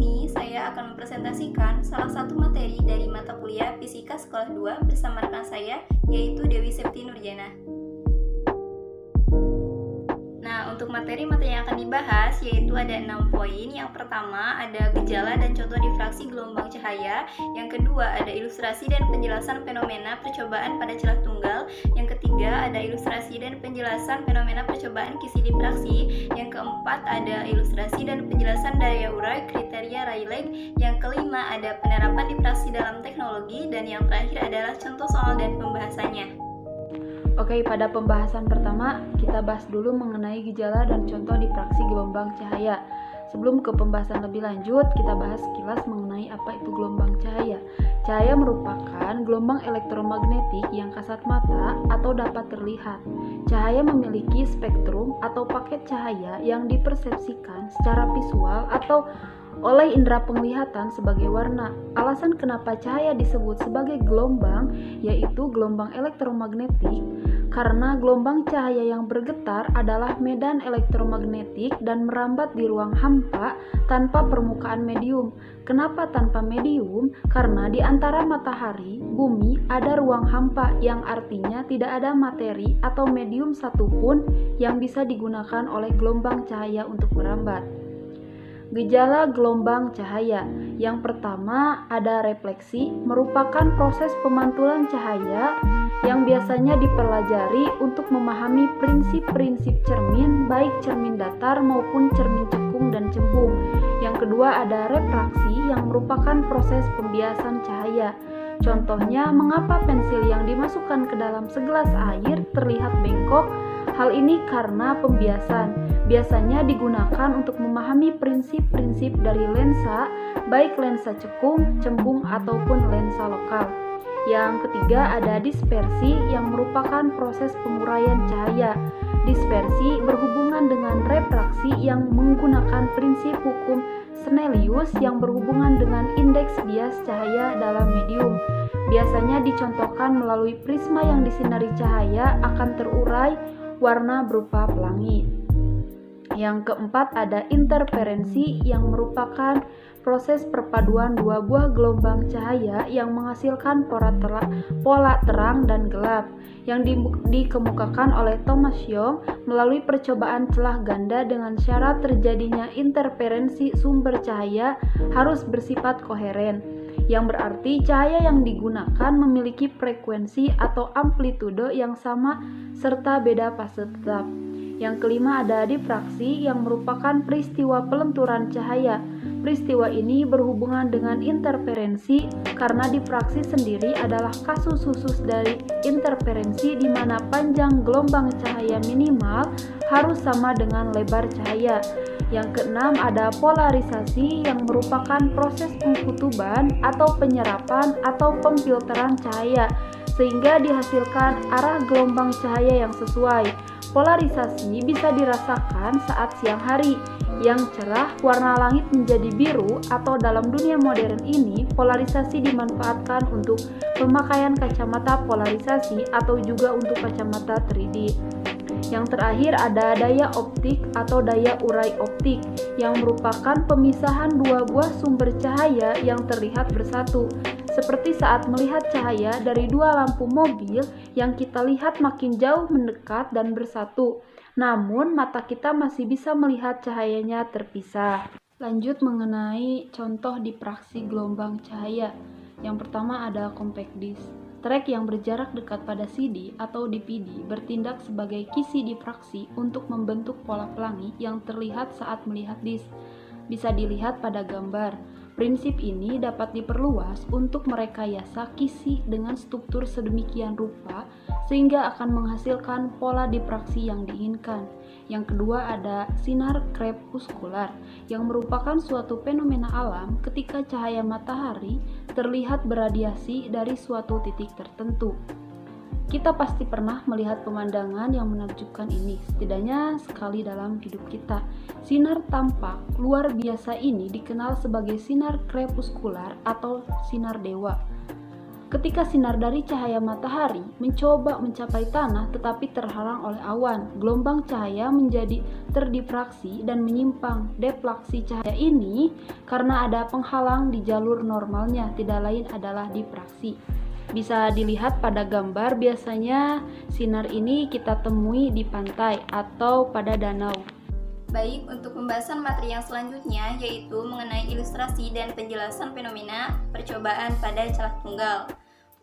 ini saya akan mempresentasikan salah satu materi dari mata kuliah Fisika Sekolah 2 bersama rekan saya, yaitu Dewi Septi Nurjana. Nah, untuk materi-materi yang akan dibahas yaitu ada 6 poin. Yang pertama ada gejala dan contoh difraksi gelombang cahaya. Yang kedua ada ilustrasi dan penjelasan fenomena percobaan pada celah tunggal. Yang ketiga ada ilustrasi dan penjelasan fenomena percobaan kisi difraksi. Yang keempat ada ilustrasi dan penjelasan daya urai kriteria Rayleigh. Yang kelima ada penerapan difraksi dalam teknologi. Dan yang terakhir adalah contoh soal dan pembahasannya. Oke, pada pembahasan pertama kita bahas dulu mengenai gejala dan contoh difraksi gelombang cahaya. Sebelum ke pembahasan lebih lanjut, kita bahas sekilas mengenai apa itu gelombang cahaya. Cahaya merupakan gelombang elektromagnetik yang kasat mata atau dapat terlihat. Cahaya memiliki spektrum atau paket cahaya yang dipersepsikan secara visual atau oleh indera penglihatan sebagai warna. Alasan kenapa cahaya disebut sebagai gelombang, yaitu gelombang elektromagnetik, karena gelombang cahaya yang bergetar adalah medan elektromagnetik dan merambat di ruang hampa tanpa permukaan medium. Kenapa tanpa medium? Karena di antara matahari, bumi ada ruang hampa yang artinya tidak ada materi atau medium satupun yang bisa digunakan oleh gelombang cahaya untuk merambat. Gejala gelombang cahaya. Yang pertama ada refleksi, merupakan proses pemantulan cahaya yang biasanya dipelajari untuk memahami prinsip-prinsip cermin, baik cermin datar maupun cermin cekung dan cembung. Yang kedua ada refraksi yang merupakan proses pembiasan cahaya. Contohnya, mengapa pensil yang dimasukkan ke dalam segelas air terlihat bengkok? Hal ini karena pembiasan. Biasanya digunakan untuk memahami prinsip-prinsip dari lensa, baik lensa cekung, cembung, ataupun lensa lokal. Yang ketiga ada dispersi yang merupakan proses penguraian cahaya. Dispersi berhubungan dengan refraksi yang menggunakan prinsip hukum Snellius yang berhubungan dengan indeks bias cahaya dalam medium. Biasanya dicontohkan melalui prisma yang disinari cahaya akan terurai warna berupa pelangi. Yang keempat ada interferensi yang merupakan proses perpaduan dua buah gelombang cahaya yang menghasilkan pola terang dan gelap yang dikemukakan oleh Thomas Young melalui percobaan celah ganda dengan syarat terjadinya interferensi sumber cahaya harus bersifat koheren, yang berarti cahaya yang digunakan memiliki frekuensi atau amplitude yang sama serta beda fase tetap. Yang kelima ada difraksi yang merupakan peristiwa pelenturan cahaya. Peristiwa ini berhubungan dengan interferensi karena difraksi sendiri adalah kasus khusus dari interferensi di mana panjang gelombang cahaya minimal harus sama dengan lebar cahaya. Yang keenam ada polarisasi yang merupakan proses pengkutuban atau penyerapan atau pemfilteran cahaya sehingga dihasilkan arah gelombang cahaya yang sesuai. Polarisasi bisa dirasakan saat siang hari yang cerah, warna langit menjadi biru, atau dalam dunia modern ini polarisasi dimanfaatkan untuk pemakaian kacamata polarisasi atau juga untuk kacamata 3D. Yang terakhir ada daya optik atau daya urai optik yang merupakan pemisahan dua buah sumber cahaya yang terlihat bersatu. Seperti saat melihat cahaya dari dua lampu mobil yang kita lihat makin jauh mendekat dan bersatu, namun mata kita masih bisa melihat cahayanya terpisah. Lanjut mengenai contoh difraksi gelombang cahaya. Yang pertama ada compact disc. Trek yang berjarak dekat pada CD atau DVD bertindak sebagai kisi difraksi untuk membentuk pola pelangi yang terlihat saat melihat disk. Bisa dilihat pada gambar. Prinsip ini dapat diperluas untuk merekayasa kisi dengan struktur sedemikian rupa sehingga akan menghasilkan pola difraksi yang diinginkan. Yang kedua ada sinar krepuskular yang merupakan suatu fenomena alam ketika cahaya matahari terlihat beradiasi dari suatu titik tertentu. Kita pasti pernah melihat pemandangan yang menakjubkan ini, setidaknya sekali dalam hidup kita. Sinar tampak luar biasa ini dikenal sebagai sinar krepuskular atau sinar dewa. Ketika sinar dari cahaya matahari mencoba mencapai tanah tetapi terhalang oleh awan, gelombang cahaya menjadi terdifraksi dan menyimpang. Defleksi cahaya ini karena ada penghalang di jalur normalnya, tidak lain adalah difraksi. Bisa dilihat pada gambar, biasanya sinar ini kita temui di pantai atau pada danau. Baik, untuk pembahasan materi yang selanjutnya yaitu mengenai ilustrasi dan penjelasan fenomena percobaan pada celah tunggal.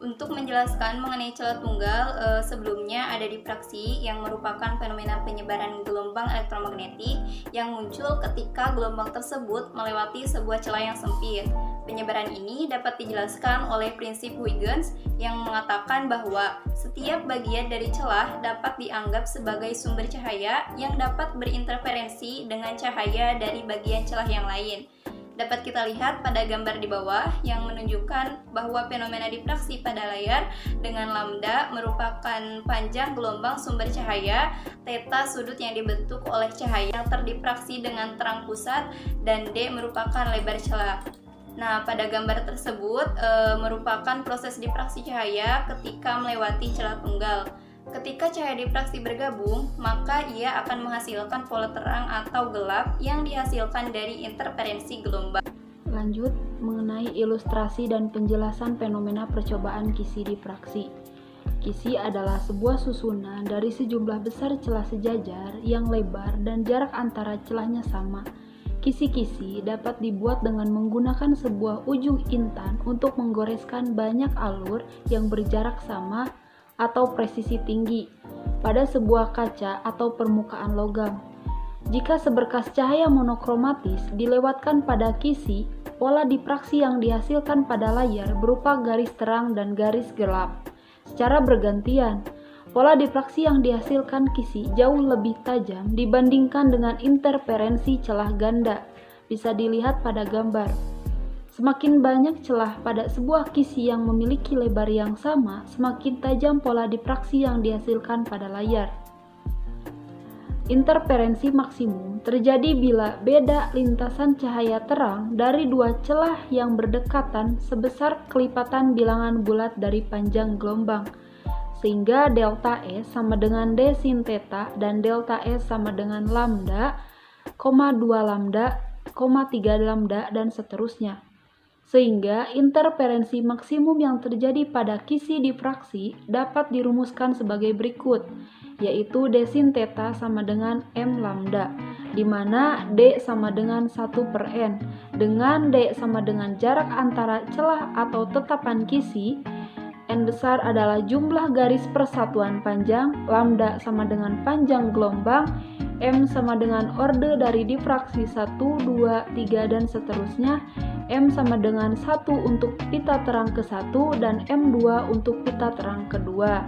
Untuk menjelaskan mengenai celah tunggal, sebelumnya ada difraksi yang merupakan fenomena penyebaran gelombang elektromagnetik yang muncul ketika gelombang tersebut melewati sebuah celah yang sempit. Penyebaran ini dapat dijelaskan oleh prinsip Huygens yang mengatakan bahwa setiap bagian dari celah dapat dianggap sebagai sumber cahaya yang dapat berinterferensi dengan cahaya dari bagian celah yang lain. Dapat kita lihat pada gambar di bawah yang menunjukkan bahwa fenomena difraksi pada layar dengan lambda merupakan panjang gelombang sumber cahaya, theta sudut yang dibentuk oleh cahaya yang terdifraksi dengan terang pusat, dan D merupakan lebar celah. Nah, pada gambar tersebut merupakan proses difraksi cahaya ketika melewati celah tunggal. Ketika cahaya difraksi bergabung, maka ia akan menghasilkan pola terang atau gelap yang dihasilkan dari interferensi gelombang. Lanjut, mengenai ilustrasi dan penjelasan fenomena percobaan kisi difraksi. Kisi adalah sebuah susunan dari sejumlah besar celah sejajar yang lebar dan jarak antara celahnya sama. Kisi-kisi dapat dibuat dengan menggunakan sebuah ujung intan untuk menggoreskan banyak alur yang berjarak sama atau presisi tinggi pada sebuah kaca atau permukaan logam. Jika seberkas cahaya monokromatis dilewatkan pada kisi, pola difraksi yang dihasilkan pada layar berupa garis terang dan garis gelap. Secara bergantian, pola difraksi yang dihasilkan kisi jauh lebih tajam dibandingkan dengan interferensi celah ganda. Bisa dilihat pada gambar. Semakin banyak celah pada sebuah kisi yang memiliki lebar yang sama, semakin tajam pola difraksi yang dihasilkan pada layar. Interferensi maksimum terjadi bila beda lintasan cahaya terang dari dua celah yang berdekatan sebesar kelipatan bilangan bulat dari panjang gelombang, sehingga delta S sama dengan D sin theta dan delta S sama dengan lambda, 2 lambda, 3 lambda, dan seterusnya. Sehingga interferensi maksimum yang terjadi pada kisi difraksi dapat dirumuskan sebagai berikut, yaitu D sin theta sama dengan M lambda, di mana D sama dengan 1/N, dengan D sama dengan jarak antara celah atau tetapan kisi, N besar adalah jumlah garis persatuan panjang, lambda sama dengan panjang gelombang, M sama dengan orde dari difraksi 1, 2, 3, dan seterusnya, M sama dengan 1 untuk pita terang ke-1 dan M2 untuk pita terang kedua.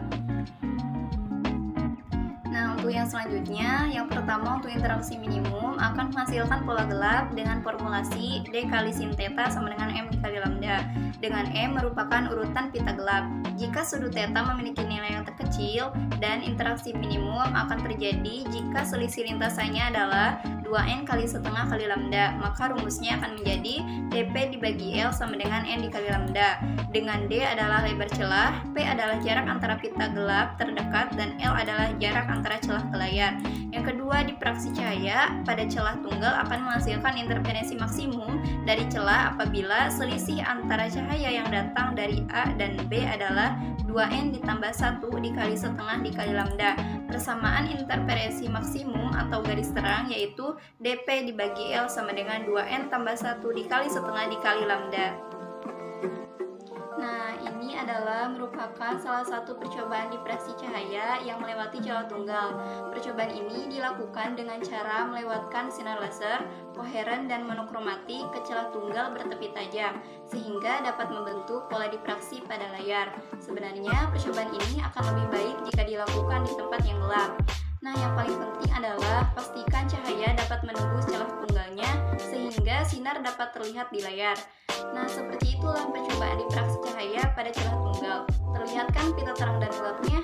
Nah, untuk yang selanjutnya, yang pertama untuk interaksi minimum akan menghasilkan pola gelap dengan formulasi D kali sin theta sama dengan M dikali lambda, dengan M merupakan urutan pita gelap. Jika sudut theta memiliki nilai yang terkecil, dan interaksi minimum akan terjadi jika selisih lintasannya adalah 2N kali setengah kali lambda, maka rumusnya akan menjadi dP dibagi L sama dengan N dikali lambda, dengan D adalah lebar celah, P adalah jarak antara pita gelap terdekat, dan L adalah jarak antara celah ke layar. Yang kedua, difraksi cahaya pada celah tunggal akan menghasilkan interferensi maksimum dari celah apabila selisih antara cahaya yang datang dari A dan B adalah 2N ditambah 1 dikali setengah dikali lambda. Persamaan interferensi maksimum atau garis terang yaitu dP dibagi L sama dengan 2N tambah 1 dikali setengah dikali lambda. Nah, ini adalah merupakan salah satu percobaan difraksi cahaya yang melewati celah tunggal. Percobaan ini dilakukan dengan cara melewatkan sinar laser, koheren dan monokromatik ke celah tunggal bertepi tajam, sehingga dapat membentuk pola difraksi pada layar. Sebenarnya percobaan ini akan lebih baik jika dilakukan di tempat yang gelap. Nah, yang paling penting adalah pastikan cahaya dapat menembus celah tunggalnya sehingga sinar dapat terlihat di layar. Nah, seperti itulah percobaan difraksi cahaya pada celah tunggal. Terlihat kan pita terang dan gelapnya?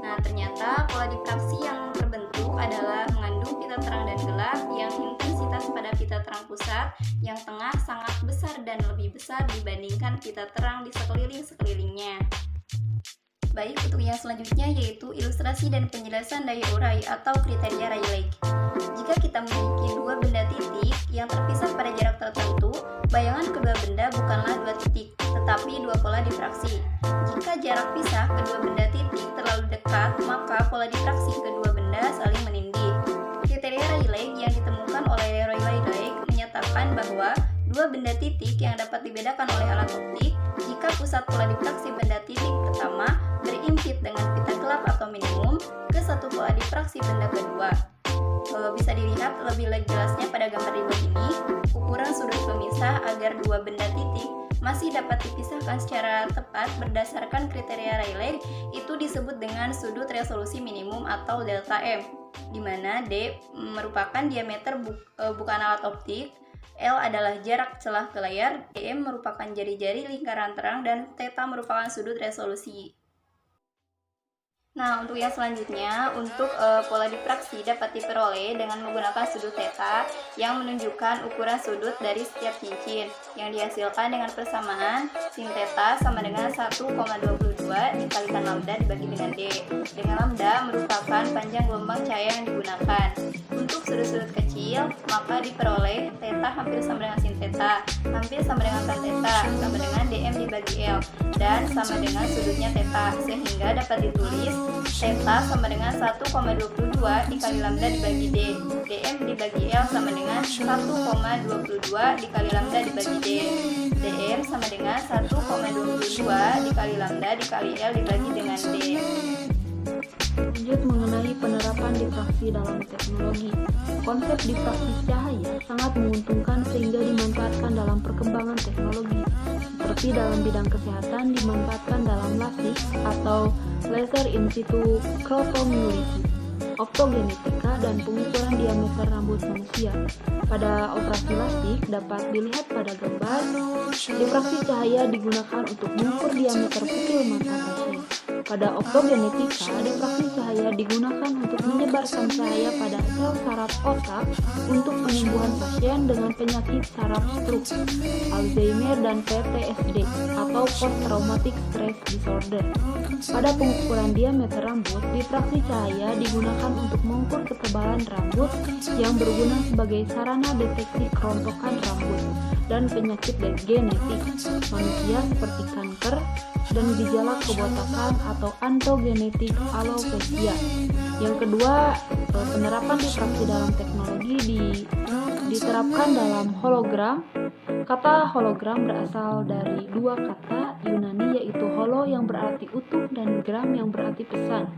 Nah, ternyata pola difraksi yang terbentuk adalah mengandung pita terang dan gelap yang intensitas pada pita terang pusat yang tengah sangat besar dan lebih besar dibandingkan pita terang di sekeliling-sekelilingnya. Baik, untuk yang selanjutnya yaitu ilustrasi dan penjelasan daya urai atau kriteria Rayleigh. Jika kita memiliki dua benda titik yang terpisah pada jarak tertentu, bayangan kedua benda bukanlah dua titik, tetapi dua pola difraksi. Jika jarak pisah kedua benda titik terlalu dekat, maka pola difraksi kedua benda saling menindih. Kriteria Rayleigh yang ditemukan oleh Roy Rayleigh menyatakan bahwa dua benda titik yang dapat dibedakan oleh alat optik jika pusat pola difraksi benda titik pertama berimpit dengan pita gelap atau minimum ke satu pola difraksi benda kedua. Bisa dilihat lebih jelasnya pada gambar di bawah ini. Ukuran sudut pemisah agar dua benda titik masih dapat dipisahkan secara tepat berdasarkan kriteria Rayleigh itu disebut dengan sudut resolusi minimum atau delta M, di mana D merupakan diameter bukan alat optik, L adalah jarak celah ke layar, DM merupakan jari-jari lingkaran terang, dan theta merupakan sudut resolusi. Nah, untuk yang selanjutnya, untuk pola difraksi dapat diperoleh dengan menggunakan sudut theta yang menunjukkan ukuran sudut dari setiap cincin yang dihasilkan dengan persamaan sin theta sama dengan 1,22 dikalikan lambda dibagi dengan D, dengan lambda merupakan panjang gelombang cahaya yang digunakan. Untuk sudut-sudut kecil, maka diperoleh theta hampir sama dengan sin theta, hampir sama dengan tan theta, sama dengan dm dibagi L, dan sama dengan sudutnya theta, sehingga dapat ditulis theta sama dengan 1,22 dikali lambda dibagi D, dm dibagi L sama dengan 1,22 dikali lambda dibagi D, dm sama dengan 1,22 dikali lambda dikali L dibagi dengan D. Lanjut mengenai penerapan difraksi dalam teknologi. Konsep difraksi cahaya sangat menguntungkan sehingga dimanfaatkan dalam perkembangan teknologi. Seperti dalam bidang kesehatan dimanfaatkan dalam LASIK atau laser in situ chromatography, optogenetika, dan pengukuran diameter rambut manusia. Pada operasi LASIK dapat dilihat pada gambar, difraksi cahaya digunakan untuk mengukur diameter pupil mata pasien. Pada optogenetika, difraksi cahaya digunakan untuk menyebarkan cahaya pada sel saraf otak untuk penyembuhan pasien dengan penyakit saraf stroke, Alzheimer, dan PTSD atau Post Traumatic Stress Disorder. Pada pengukuran diameter rambut, difraksi cahaya digunakan untuk mengukur ketebalan rambut yang berguna sebagai sarana deteksi kerontokan rambut dan penyakit genetik manusia seperti kanker dan gejala kebotakan atau ontogenetic alopecia. Yang kedua, penerapan difraksi dalam teknologi diterapkan dalam hologram. Kata hologram berasal dari dua kata Yunani yaitu holo yang berarti utuh dan gram yang berarti pesan.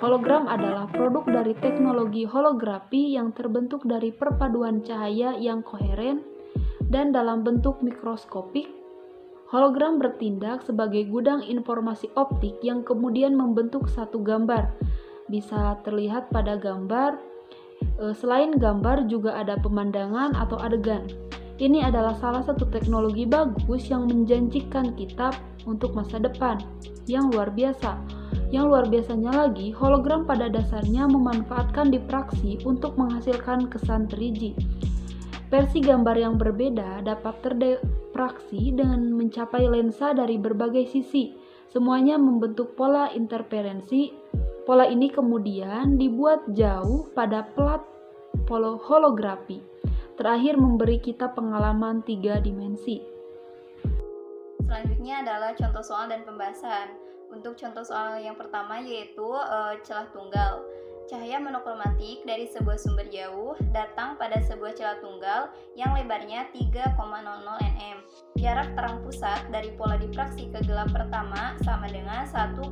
Hologram adalah produk dari teknologi holografi yang terbentuk dari perpaduan cahaya yang koheren dan dalam bentuk mikroskopik. Hologram bertindak sebagai gudang informasi optik yang kemudian membentuk satu gambar. Bisa terlihat pada gambar. Selain gambar juga ada pemandangan atau adegan. Ini adalah salah satu teknologi bagus yang menjanjikan kita untuk masa depan yang luar biasa. Yang luar biasanya lagi, hologram pada dasarnya memanfaatkan difraksi untuk menghasilkan kesan 3D. Versi gambar yang berbeda dapat terdifraksi dengan mencapai lensa dari berbagai sisi. Semuanya membentuk pola interferensi. Pola ini kemudian dibuat jauh pada plat holografi. Terakhir memberi kita pengalaman 3 dimensi. Selanjutnya adalah contoh soal dan pembahasan. Untuk contoh soal yang pertama yaitu celah tunggal. Cahaya monokromatik dari sebuah sumber jauh datang pada sebuah celah tunggal yang lebarnya 3,00 nm. Jarak terang pusat dari pola difraksi ke gelap pertama sama dengan 1,8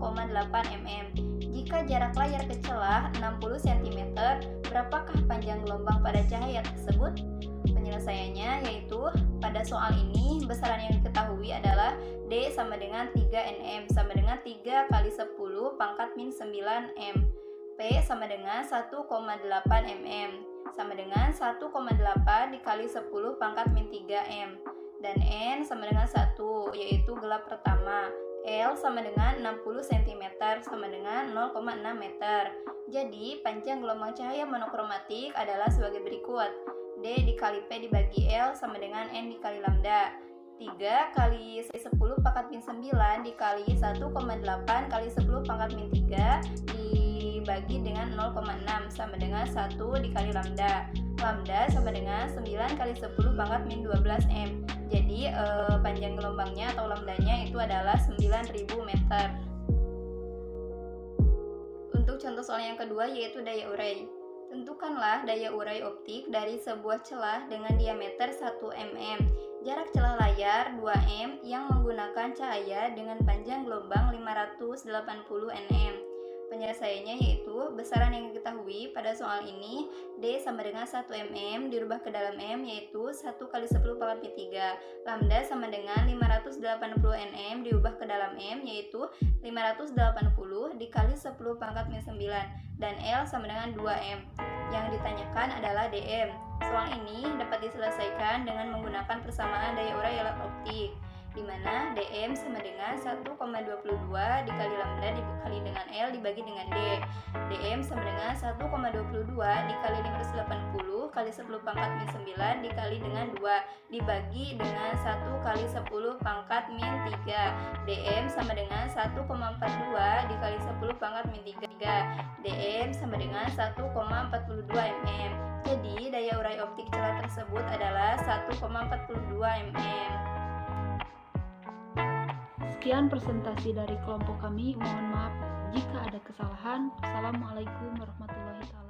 mm. Jika jarak layar ke celah 60 cm, berapakah panjang gelombang pada cahaya tersebut? Penyelesaiannya yaitu pada soal ini besaran yang diketahui adalah D sama dengan 3 nm sama dengan 3 kali 10 pangkat min 9 m. P sama dengan 1,8 mm sama dengan 1,8 dikali 10 pangkat min 3 m. dan N sama dengan 1, yaitu gelap pertama. L sama dengan 60 cm sama dengan 0,6 meter. Jadi, panjang gelombang cahaya monokromatik adalah sebagai berikut. D dikali P dibagi L sama dengan N dikali lambda. 3 kali 10 pangkat min 9 dikali 1,8 kali 10 pangkat min 3 dibagi dengan 0,6 sama dengan 1 dikali lambda. Lambda sama dengan 9 kali 10 pangkat min 12 M. Jadi panjang gelombangnya atau lambdanya itu adalah 9000 meter. Untuk contoh soal yang kedua yaitu daya urai. Tentukanlah daya urai optik dari sebuah celah dengan diameter 1 mm. Jarak celah layar 2 m yang menggunakan cahaya dengan panjang gelombang 580 nm. Penyelesaiannya yaitu besaran yang diketahui pada soal ini D sama dengan 1 mm dirubah ke dalam M yaitu 1 kali 10 pangkat min 3. Lambda sama dengan 580 nm diubah ke dalam M yaitu 580 dikali 10 pangkat min 9. Dan L sama dengan 2M. Yang ditanyakan adalah DM. Soal ini dapat diselesaikan dengan menggunakan persamaan daya urai alat optik, di mana DM sama dengan 1,22 dikali lambda dikali dengan L dibagi dengan D. DM sama dengan 1,22 dikali 580 kali 10 pangkat min 9 dikali dengan 2 dibagi dengan 1 kali 10 pangkat min 3. DM sama dengan 1,42 dikali 10 pangkat min 3. DM sama dengan 1,42 mm. Jadi daya urai optik celah tersebut adalah 1,42 mm. Sekian presentasi dari kelompok kami. Mohon maaf jika ada kesalahan. Assalamualaikum warahmatullahi wabarakatuh.